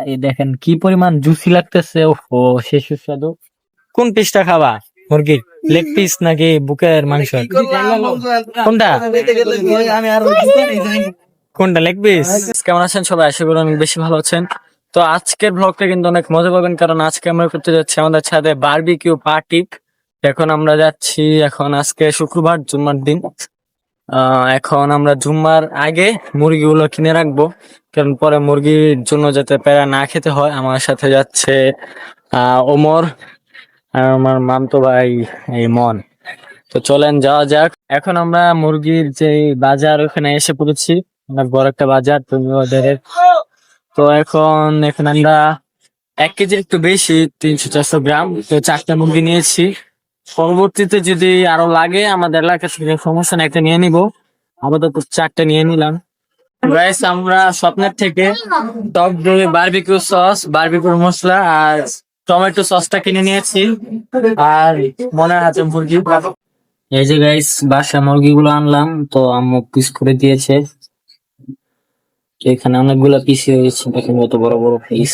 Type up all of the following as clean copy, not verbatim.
এই দেখেন কি পরিমাণ জুসি লাগতেছে, ওহো সে সুস্বাদু। কোন পিসটা খাবা, মুরগির লেগ পিস নাকি বুকের মাংস? কোনটা কোনটা লেগ পিস? কেমন আছেন সবাই? আশা করি অনেক বেশি ভালো আছেন। তো আজকের ব্লগটা কিন্তু অনেক মজা পাবেন, কারণ আজকে আমরা করতে যাচ্ছি আমাদের ছাদে বারবিকিউ পার্টি। এখন আমরা যাচ্ছি, এখন আজকে শুক্রবার, জুম্মার দিন। এখন আমরা জুম্মার আগে মুরগিগুলো কিনে রাখবো, কারণ পরে মুরগির জন্য যাতে প্যারা না খেতে হয়। আমার সাথে যাচ্ছে ওমর আর আমার মামতো ভাই এই মন। তো চলেন যাওয়া যাক। এখন আমরা মুরগির যে বাজার ওখানে এসে পড়েছি, অনেক বড় একটা বাজার তুমি ওদের। তো এখন এখানে আমরা 1 কেজির একটু বেশি, 300-400 গ্রাম, তো 4টা মুরগি নিয়েছি। পরবর্তীতে যদি আরো লাগে আমাদের এলাকা থেকে, সমস্যা না, একটা নিয়ে নিব। আপাতত 4টা নিয়ে নিলাম। গাইস, আমরা স্বপ্নের থেকে টক দই, বারবিকিউ সস, বারবিকিউ মশলা আর টমেটো সসটা কিনে নিয়েছি। আর মনে আছে মুরগি, এই যে গাইস বাসা মুরগিগুলো আনলাম, তো আম্মু পিস করে দিয়েছে। তো এখানে অনেকগুলো পিস হয়েছে, দেখেন কত বড় বড় পিস।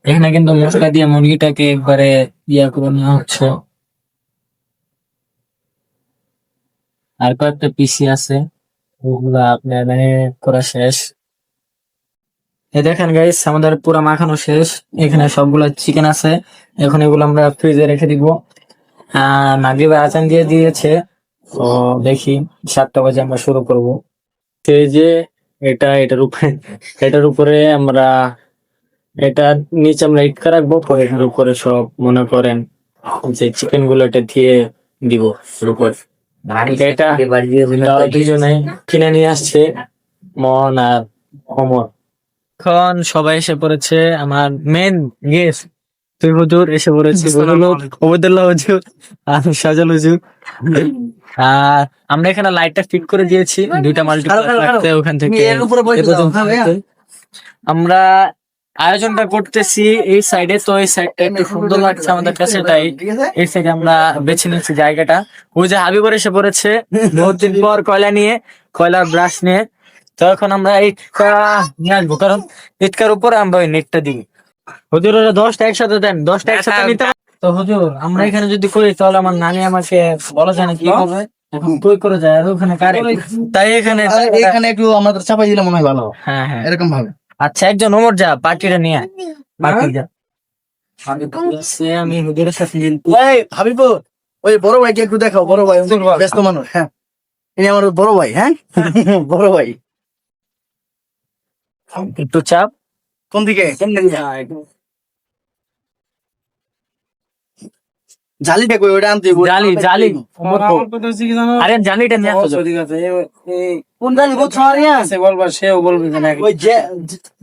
এখানে কিন্তু মশলা দিয়ে মুরগিটাকে একবারে করে নেওয়া হচ্ছে। আর কয়েকটা পিসি আছে, ওগুলা আপনার করা শেষ। এই দেখেন গাইস, আমাদের পুরা মাখানো শেষ। এখানে সবগুলা চিকেন আছে, এখন এগুলো আমরা ফ্রিজে রেখে দিব। মাগরিবের আজান দিয়ে দিয়েছে, তো দেখি 7টা বাজে আমরা শুরু করব। এই যে এটার উপরে আমরা, এটার নিচে আমরা ইটকা রাখবো, পরে এটার উপরে সব মনে করেন যে চিকেন গুলো এটা দিয়ে দিব এর উপর। এটা দুজনে কিনে নিয়ে আসছে, মন আর অমর। এখন সবাই এসে পড়েছে, আমার মেন গেস্ট তুই হুজুর এসে পড়েছি, ওবেদুল্লাহ হুজুর আর সাজাল হুজুর। আর আমরা এখানে লাইটটা ফিট করে দিয়েছি, 2টা মাল্টিপ্লাগ রাখতে, ওখান থেকে আমরা আয়োজনটা করতেছি এই সাইডে। তো এই সাইডটা একটু সুন্দর লাগছে আমাদের কাছে, তাই এই সাইডে আমরা বেছে নিচ্ছি জায়গাটা। ওই যে হাবিবর এসে পড়েছে বহুত দিন পর কয়লা নিয়ে, কয়লার ব্রাশ নিয়ে। তো এখন আমরা ইটকা নিয়ে আসবো, কারণ ইটকার উপরে আমরা ওই নেটটা দিই। হুজুর 10টা একসাথে দেন, 10টা একসাথে নিতে। তো হুজুর আমরা এখানে যদি করি তাহলে আমার নানি আমাকে বলা যায় না কি হবে, এখন কই করে যায় আর ওখানে কারে, তাই এখানে একটু আমাদের চাপাই দিলে মনে হয় ভালো। হ্যাঁ হ্যাঁ এরকম ভাবে। আচ্ছা, একজন ওমর যা পার্টিটা নিয়ে পার্টি যা। আমি হুজুরের সাথে হাবিবুর, ওই বড় ভাইকে একটু দেখাও, বড় ভাই ব্যস্ত মানুষ। হ্যাঁ, ইনি আমার বড় ভাই। হ্যাঁ বড় ভাই। একটু চাপ কোন দিকে? জালিটা কই? ওটা আনতে জালি আরে জালিটা নিয়ে আসো। কোন জালি গো? ছড়িয়া আছে বলবা, সেও বলবে না। ওই যে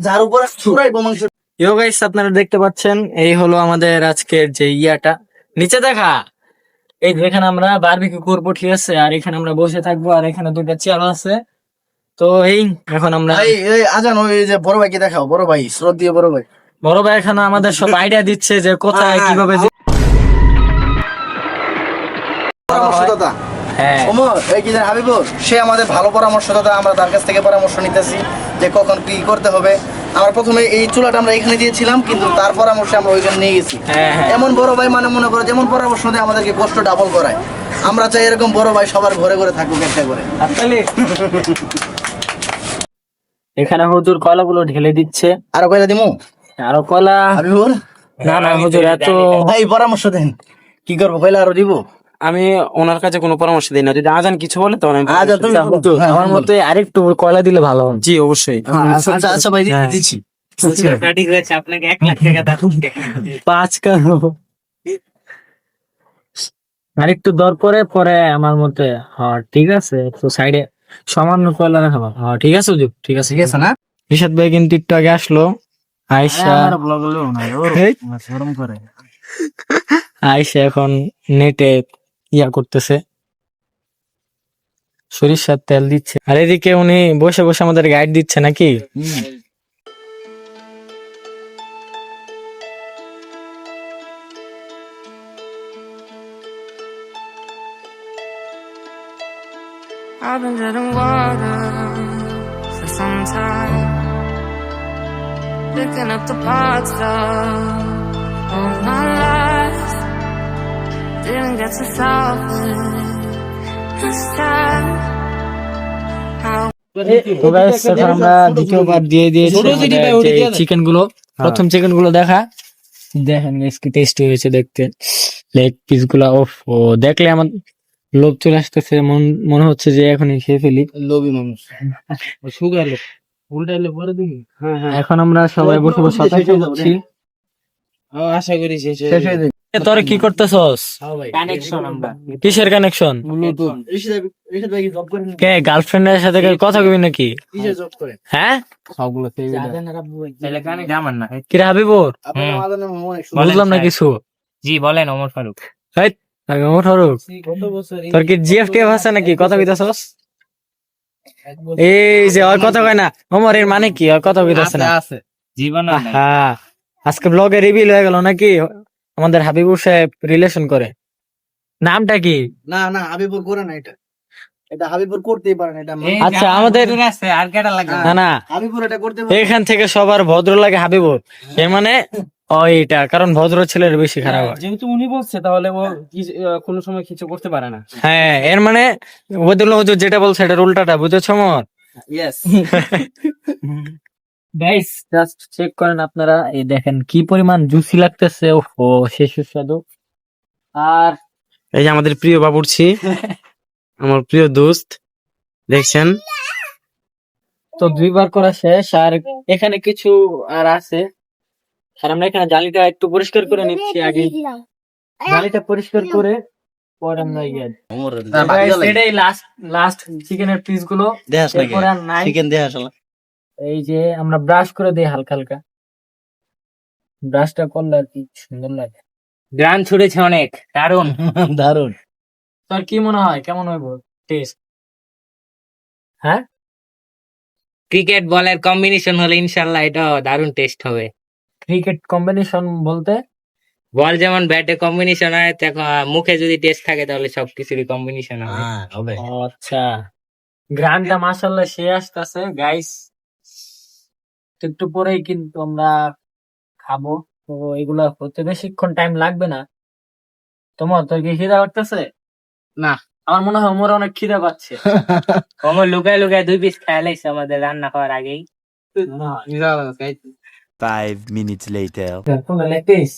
যার উপরে ছুরাইবো মাংস। ইয়ো গাইস, আপনারা দেখতে পাচ্ছেন এই হলো আমাদের আজকের যে ইয়াটা। নিচে দেখা, এই যেখানে আমরা বারবিকিউ করবো, ঠিক আছে। আর এখানে আমরা বসে থাকবো, আর এখানে 2টা চেয়ার আছে। তো এই এখন আমরা এই আজান, ওই যে বড় ভাইকে দেখাও, বড় ভাই, শ্রদ্ধেয় বড় ভাই। বড় ভাই এখানে আমাদের সব আইডিয়া দিচ্ছে যে কোথায় কিভাবে পরামর্শদাতা। হ্যাঁ ওমর, এই কি হাবিবুর, সে আমাদের ভালো পরামর্শদাতা। আমরা তার কাছ থেকে পরামর্শ নিতেছি যে কখন কি করতে হবে। আমরা প্রথমে এই চুলাটা আমরা এখানে দিয়েছিলাম, কিন্তু তার পরামর্শে আমরা ওইখানে নিয়ে গেছি। এমন বড় ভাই মানে মনে করো যেমন পরামর্শ দেয়, আমাদেরকে কষ্ট ডাবল করায়। আমরা চাই এরকম বড় ভাই সবার ঘরে ঘরে থাকুক একটা করে। এখানে হুজুর কয়লাগুলো ঢেলে দিচ্ছে। আরো কয়লা দিমু? আরো কয়লা? হাবিবুর, না না হুজুর, এত ভাই পরামর্শ দেন, কি করবো? কয়লা আরো দিব? আমি ওনার কাছে কোনো পরামর্শ দিই না, যদি আজান কিছু বলে তখন আমার মতে আরেকটু কয়লা দিলে ভালো। জি অবশ্যই। আচ্ছা আচ্ছা ভাই, দিচ্ছি। আপনাকে 1 লাখ টাকা দাম 5 কারো আরেকটু দর করে পরে আমার মতে। হ্যাঁ ঠিক আছে, তো সাইডে সামান্য কয়লা রাখাবো। হ্যাঁ ঠিক আছে হুজুর, ঠিক আছে। ঠিক আছে না? রিশাদ ভাই কিন্তু একটু আগে আসলো। আয়শা আয়শা এখন নেটে করতেছে, সরিষার তেল দিচ্ছে। আর এদিকে উনি বসে বসে আমাদের গাইড দিচ্ছে নাকি। I've been treading water for some time. picking up the parts of all my lies. Didn't get to solve it this time. How তো guys, এখন আমরা দ্বিতীয়বার দিয়ে দিয়েছি চিকেন গুলো। প্রথম চিকেন গুলো দেখেন guys কি টেস্টি হয়েছে দেখতে। লেগ পিস গুলা ও দেখলে আমার লোভ চলে আসতেছে, মনে হচ্ছে যে এখনই খেয়ে ফেলি। লোভী মানুষ, সুগার লোক, উল্টাইলে পরে দেখি। এখন আমরা সবাই বসে বসে অপেক্ষা করছি। আশা করি শেষ হয়ে যাবে। তোরা কি করতেছস? কানেকশন আমরা কিসের কানেকশন? ব্লুটুথ। ঋষিদ ভাই কি জব করেন? কে গার্লফ্রেন্ডের সাথে কথা কবি নাকি? কিসে জব করে? হ্যাঁ সবগুলো সেই তাহলে কানেকশন আমার না। কি রে হাবিবুর? আপনার আমাদের নাম অনেক সুন্দর। বুঝলাম না কিছু। জি বলেন ওমর ফারুক। এই আমি ওমর ফারুক। কত বছর তোর কি জিএফটিএফ আছে নাকি? কথা কইতাছস? এই যে ওর কথা কয় না ওমর, এর মানে কি? ওর কথা কইতাছ না। আছে। জীবন হ্যাঁ, আজকে ব্লগে রিভিল হয়ে গেল নাকি আমাদের হাবিবুর সাহেব রিলেশন করে। নামটা কি? না না, হাবিবুর করে না এটা। এটা হাবিবুর করতেই পারে না, এটা আচ্ছা আমাদের আছে আর কেটা লাগে না না, হাবিবুর এটা করতে পারে। এখান থেকে সবার ভদ্র লাগে হাবিবুর, এর মানে ওইটা কারণ ভদ্র ছেলের বেশি খারাপ হয়। যেহেতু উনি বলছে তাহলে ও কোনো সময় কিছু করতে পারে না। হ্যাঁ, এর মানে ওদের হুজুর যেটা বলছে এটার উল্টাটা, বুঝেছো মোর? ইয়েস। গাইস জাস্ট চেক করেন আপনারা, এই দেখেন কি পরিমাণ জুসি লাগতেছে। ওহো, শেষ সুস্বাদু। আর এই যে আমাদের প্রিয় বাবুর্চি, আমার প্রিয় দোস্ত, দেখছেন তো দুইবার করা শেষ, আর এখানে কিছু আর আছে। আর আমরা এখানে জালিটা একটু পরিষ্কার করে নিচ্ছি আগে, জালিটা পরিষ্কার করে পরে আমরা এটাই লাস্ট চিকেনের পিস গুলো। দেখাস নাকি? এরপরে আর নাই। চিকেন দেখাস না। এই যে আমরা ব্রাশ করে দিই হালকা হালকা, ব্রাশটা করলে আর কি সুন্দর লাগে। গ্রান ছুড়েছে অনেক দারুণ। দারুন। তোর কি মনে হয় কেমন হইব টেস্ট? হ্যাঁ, ক্রিকেট বলের কম্বিনেশন হলে ইনশাল্লাহ এটা দারুণ টেস্ট হবে। ক্রিকেট কম্বিনেশন বলতে বল যেমন ব্যাটে কম্বিনেশন হয়, মুখে যদি টেস্ট থাকে তাহলে সবকিছুরই কম্বিনেশন হবে। হ্যাঁ হবে। ও আচ্ছা, গ্রানটা মাশাআল্লাহ সে আসতেছে গাইস। একটু পরেই কিন্তু আমরা খাবো। তো এগুলা হতে বেশিক্ষণ টাইম লাগবে না। তোমার তোর কি খিদা করতেছে? না। আমার মনে হয় ওমর অনেক খিদা পাচ্ছে। ওমর লুকায় লুকায় 2 পিস খেয়ে লাইছে আমাদের রান্না করার আগেই। 5 minutes later. তোমার লেগ পিস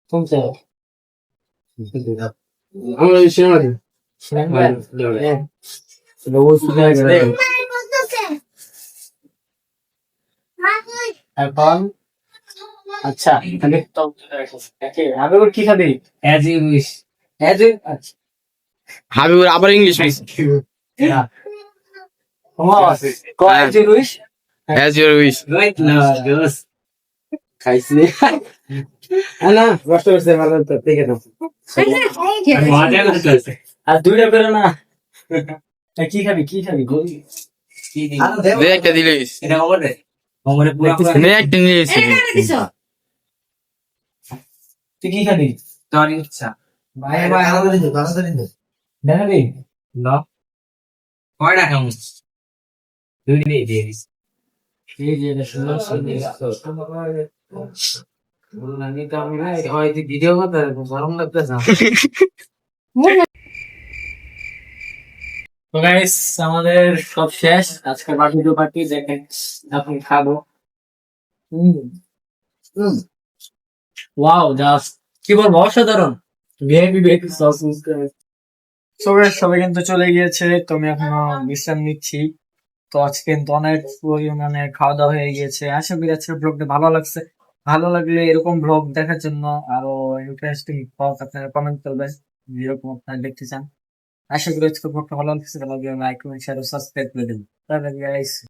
তুমি আমরা সিনেমারি। এখন আচ্ছা হাবিবুর কি খাবি? As you wish. আচ্ছা হাবিবুর আবার English wish. As your wish. খাইছি। না কষ্ট করছে ভালো তো দেখে নাও। আর দুইটা করে না। কি খাবি কি খাবি? দে একটা দিলিস। এটা ওমর রে, ওমরে পুরো নে একটা নিলিস। তুই কি খাবি? তোর ইচ্ছা। ভাই ভাই আমাদের দিন বাসাতে দিন। দেখাবি? না কয়টা খামু? দুই দিয়ে দিস। এই যে এটা সুন্দর সুন্দর। ভিডিও করতে গরম লাগতেছে। তো গাইস আমাদের সব শেষ, আজকের বার্থডে পার্টি দেখেন এখন খাবো। ওয়াও, জাস্ট কি বলবো, অসাধারণ। ভিআইপি ভিআইপি সস ইউজ করে। সো গাইস সবাই কিন্তু চলে গিয়েছে, তো আমি এখনো বিশ্রাম নিচ্ছি। তো আজকে কিন্তু অনেক পরিমাণে খাওয়া দাওয়া হয়ে গিয়েছে। আশা করি আজকের ব্লগটা ভালো লাগছে। ভালো লাগলে এরকম ব্লগ দেখার জন্য আরো ইন্টারেস্টিং ব্লগ আপনারা কমেন্ট করবেন যেরকম আপনারা দেখতে চান। আশা করি আজকের ব্লগটা ভালো লাগছে। লাইক কমেন্ট শেয়ার ও সাবস্ক্রাইব করে দেবেন। তাহলে গাইস